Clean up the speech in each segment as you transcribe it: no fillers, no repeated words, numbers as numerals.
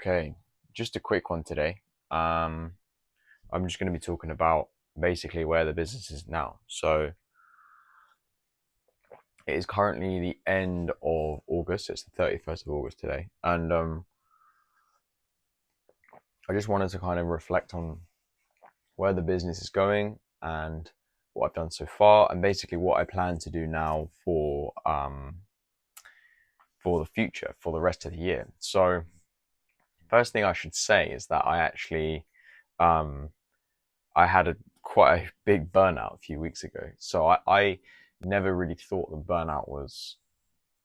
Okay, just a quick one today. I'm just going to be talking about basically where the business is now. So it is currently the end of August. It's the 31st of August today. And I just wanted to kind of reflect on where the business is going and what I've done so far, and basically what I plan to do now for the future, for the rest of the year. So first thing I should say is that um, I had quite a big burnout a few weeks ago. So I never really thought that burnout was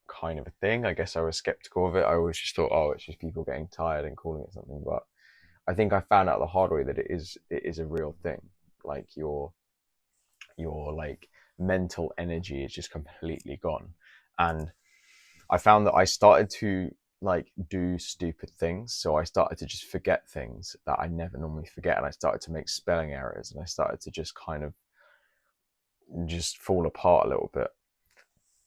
kind of a thing. I guess I was skeptical of it. I always just thought, oh, it's just people getting tired and calling it something. But I think I found out the hard way that it is a real thing. Like your like mental energy is just completely gone. And I found that I started to like do stupid things. So I started to just forget things that I never normally forget. And I started to make spelling errors, and I started to just kind of just fall apart a little bit.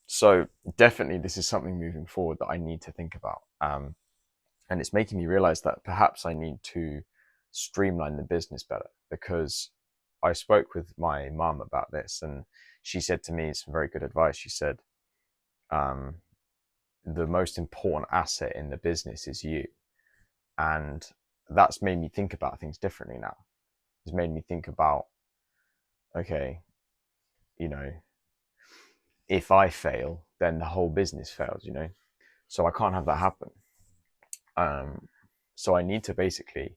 So definitely this is something moving forward that I need to think about. And it's making me realize that perhaps I need to streamline the business better, because I spoke with my mum about this, and she said to me some very good advice. She said, um, the most important asset in the business is you. And that's made me think about things differently now. It's made me think about, okay, you know, if I fail, then the whole business fails. So I can't have that happen. So I need to basically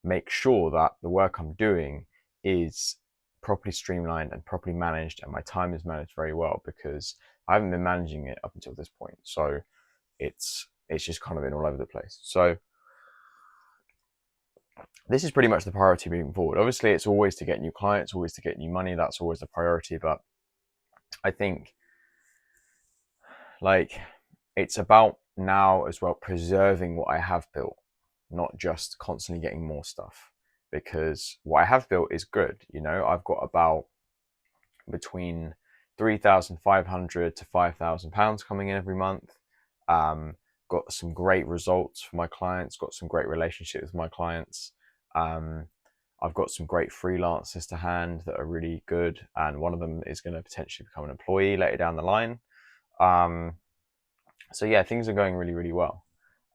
make sure that the work I'm doing is properly streamlined and properly managed, and my time is managed very well, because I haven't been managing it up until this point. So it's just kind of been all over the place. So this is pretty much the priority moving forward. Obviously, it's always to get new clients, always to get new money. That's always the priority. But I think like it's about now as well preserving what I have built, not just constantly getting more stuff. Because what I have built is good. I've got about between 3,500 to £5,000 coming in every month. Got some great results for my clients, got some great relationships with my clients. I've got some great freelancers to hand that are really good, and one of them is going to potentially become an employee later down the line. So yeah, things are going really, really well.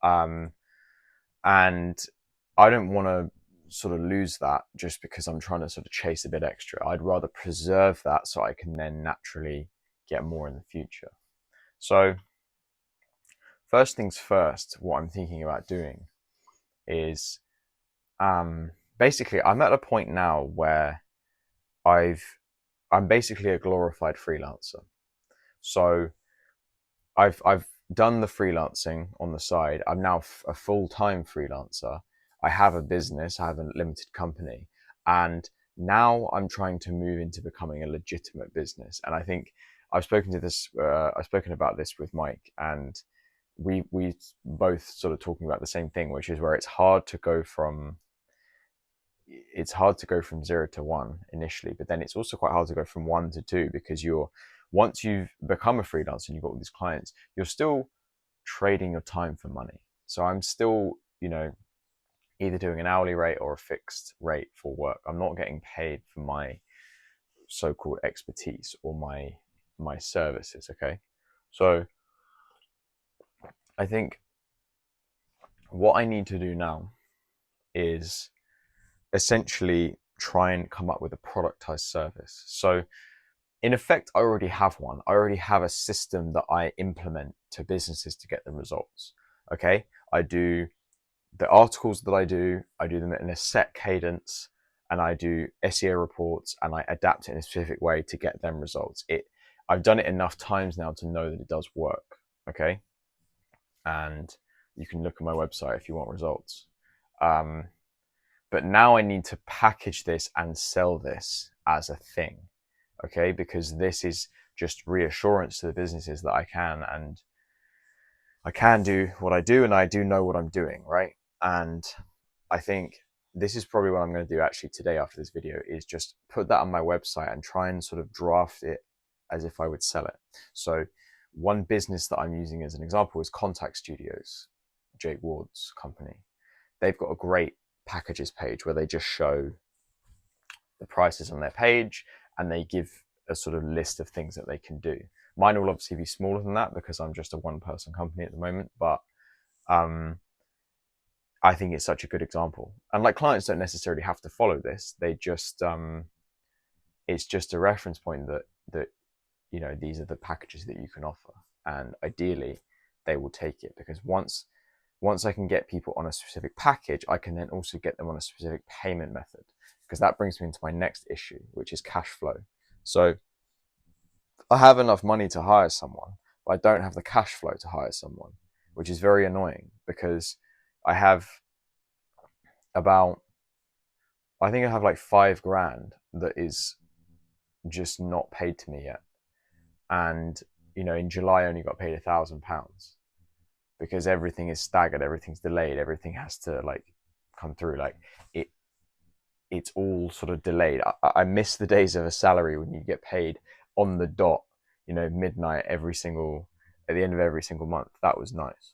And I don't want to sort of lose that just because I'm trying to sort of chase a bit extra. I'd rather preserve that so I can then naturally get more in the future. So first things first, what I'm thinking about doing is basically I'm at a point now where I'm basically a glorified freelancer. So I've done the freelancing on the side. I'm now a full-time freelancer. I have a business, I have a limited company, and now I'm trying to move into becoming a legitimate business. And I think I've spoken about this with Mike, and we both sort of talking about the same thing, which is where it's hard to go from 0 to 1 initially, but then it's also quite hard to go from 1 to 2, because once you've become a freelancer and you've got all these clients, you're still trading your time for money. So I'm still, either doing an hourly rate or a fixed rate for work. I'm not getting paid for my so-called expertise or my services. Okay. So I think what I need to do now is essentially try and come up with a productized service. So in effect, I already have one. I already have a system that I implement to businesses to get them results. Okay. I do the articles that I do them in a set cadence, and I do SEO reports, and I adapt it in a specific way to get them results. I've done it enough times now to know that it does work. Okay. And you can look at my website if you want results. But now I need to package this and sell this as a thing. Okay. Because this is just reassurance to the businesses that I can do what I do, and I do know what I'm doing, right? And I think this is probably what I'm going to do actually today after this video, is just put that on my website and try and sort of draft it as if I would sell it. So one business that I'm using as an example is Contact Studios, Jake Ward's company. they've got a great packages page where they just show the prices on their page and they give a sort of list of things that they can do. Mine will obviously be smaller than that because I'm just a one-person company at the moment, but I think it's such a good example. And like, clients don't necessarily have to follow this. They just it's just a reference point that these are the packages that you can offer, and ideally they will take it, because once I can get people on a specific package, I can then also get them on a specific payment method, because that brings me into my next issue, which is cash flow. So I have enough money to hire someone, but I don't have the cash flow to hire someone, which is very annoying, because I have I think I have like $5,000 that is just not paid to me yet. And, in July I only got paid £1,000 because everything is staggered, everything's delayed, everything has to come through. It's all sort of delayed. I miss the days of a salary when you get paid on the dot, midnight at the end of every single month. That was nice.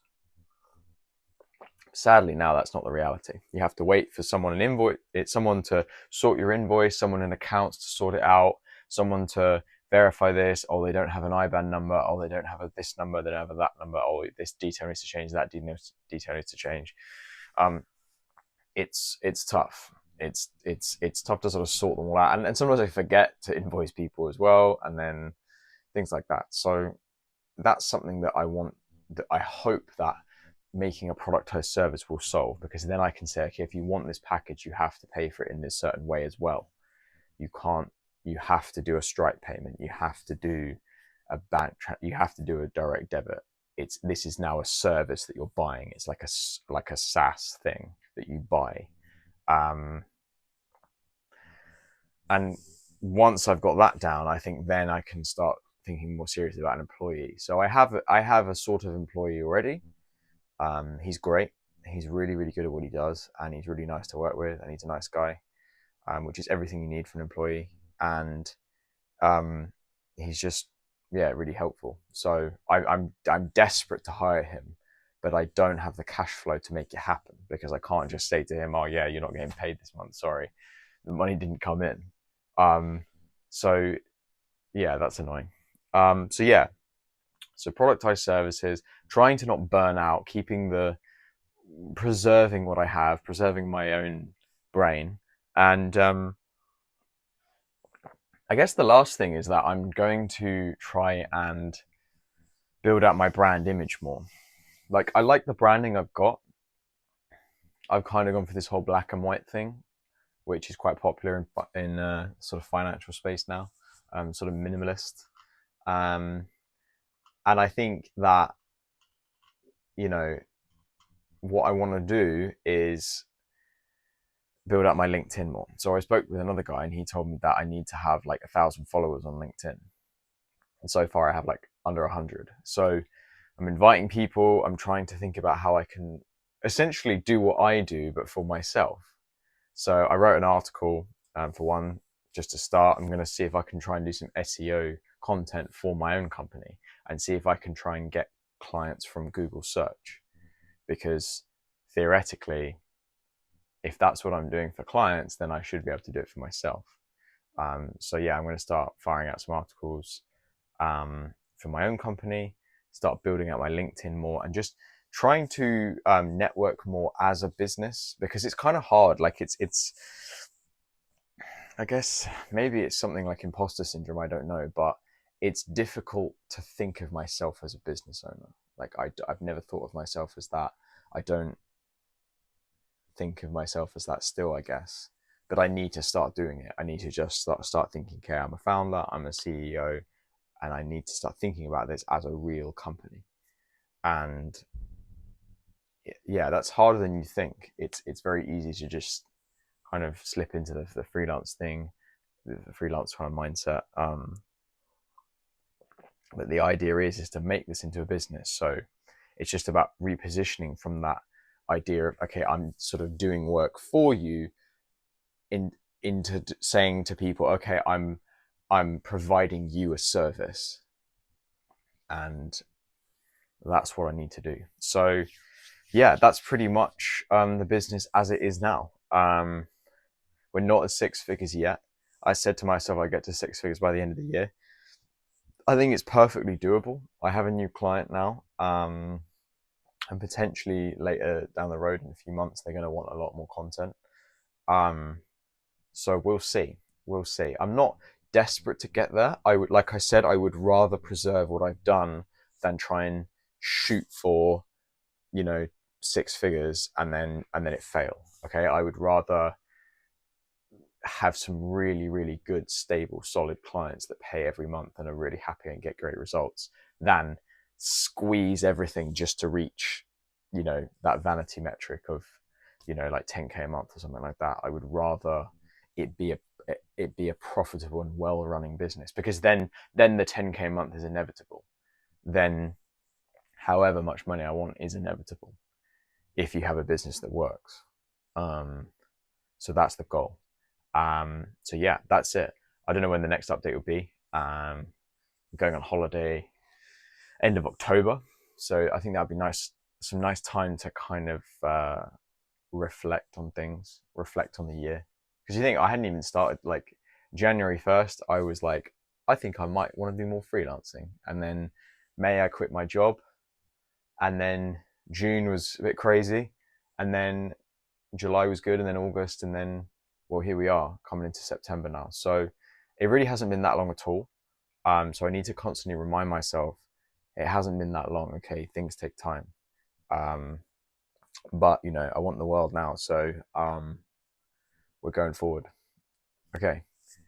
Sadly, now that's not the reality. You have to wait for someone to sort your invoice, someone in accounts to sort it out, someone to verify this. Oh, they don't have an IBAN number. Oh, they don't have this number. They don't have that number. Oh, this detail needs to change. That detail needs to change. It's tough. It's tough to sort of sort them all out, and sometimes I forget to invoice people as well, and then things like that. So that's something that I hope that making a productized service will solve, because then I can say, okay, if you want this package, you have to pay for it in this certain way as well. You have to do a Stripe payment. You have to do you have to do a direct debit. This is now a service that you're buying. It's like a SaaS thing that you buy. And once I've got that down, I think then I can start thinking more seriously about an employee. So I have a sort of employee already. He's great. He's really, really good at what he does, and he's really nice to work with, and he's a nice guy, which is everything you need for an employee. And he's just, really helpful. So I'm desperate to hire him, but I don't have the cash flow to make it happen, because I can't just say to him, oh yeah, you're not getting paid this month, sorry, the money didn't come in. So yeah, that's annoying. So productized services, trying to not burn out, preserving what I have, preserving my own brain. And I guess the last thing is that I'm going to try and build out my brand image more. I like the branding I've got. I've kind of gone for this whole black and white thing, which is quite popular in sort of financial space now, sort of minimalist. And I think that, what I want to do is build up my LinkedIn more. So I spoke with another guy, and he told me that I need to have 1,000 followers on LinkedIn. And so far I have under 100. So I'm inviting people. I'm trying to think about how I can essentially do what I do, but for myself. So I wrote an article for one, just to start. I'm going to see if I can try and do some SEO content for my own company, and see if I can try and get clients from Google search, because theoretically, if that's what I'm doing for clients, then I should be able to do it for myself. So yeah, I'm going to start firing out some articles for my own company, start building out my LinkedIn more, and just trying to network more as a business, because it's kind of hard. It's I guess maybe it's something like imposter syndrome, I don't know, but it's difficult to think of myself as a business owner. I've never thought of myself as that. I don't think of myself as that still, I guess, but I need to start doing it. I need to just start thinking, okay, I'm a founder, I'm a CEO, and I need to start thinking about this as a real company. And yeah, that's harder than you think. It's very easy to just kind of slip into the freelance thing, the freelance kind of mindset. But the idea is to make this into a business. So it's just about repositioning from that idea of, okay, I'm sort of doing work for you, into saying to people, okay, I'm providing you a service, and that's what I need to do. So yeah, that's pretty much the business as it is now. We're not at six figures yet. I said to myself I get to six figures by the end of the year. I think it's perfectly doable. I have a new client now, and potentially later down the road in a few months, they're going to want a lot more content. Um, so we'll see. We'll see. I'm not desperate to get there. I would, like I said, I would rather preserve what I've done than try and shoot for, you know, six figures and then it fail. Okay, I would rather have some really, really good, stable, solid clients that pay every month and are really happy and get great results than squeeze everything just to reach, that vanity metric of, like 10K a month or something like that. I would rather it be a profitable and well running business, because then the 10K a month is inevitable. Then however much money I want is inevitable if you have a business that works. So that's the goal. So yeah, that's it. I don't know when the next update will be. I'm going on holiday end of October, so I think that'd be nice. Some nice time to kind of reflect on things, reflect on the year. Because you think I hadn't even started. Like January 1st, I was like, I think I might want to do more freelancing. And then May, I quit my job. And then June was a bit crazy. And then July was good. And then August. And then, well, here we are coming into September now. So it really hasn't been that long at all. So I need to constantly remind myself it hasn't been that long. Okay, things take time. But I want the world now. So we're going forward. Okay,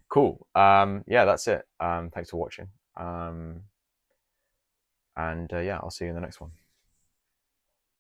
cool. Yeah, that's it. Thanks for watching. And yeah, I'll see you in the next one.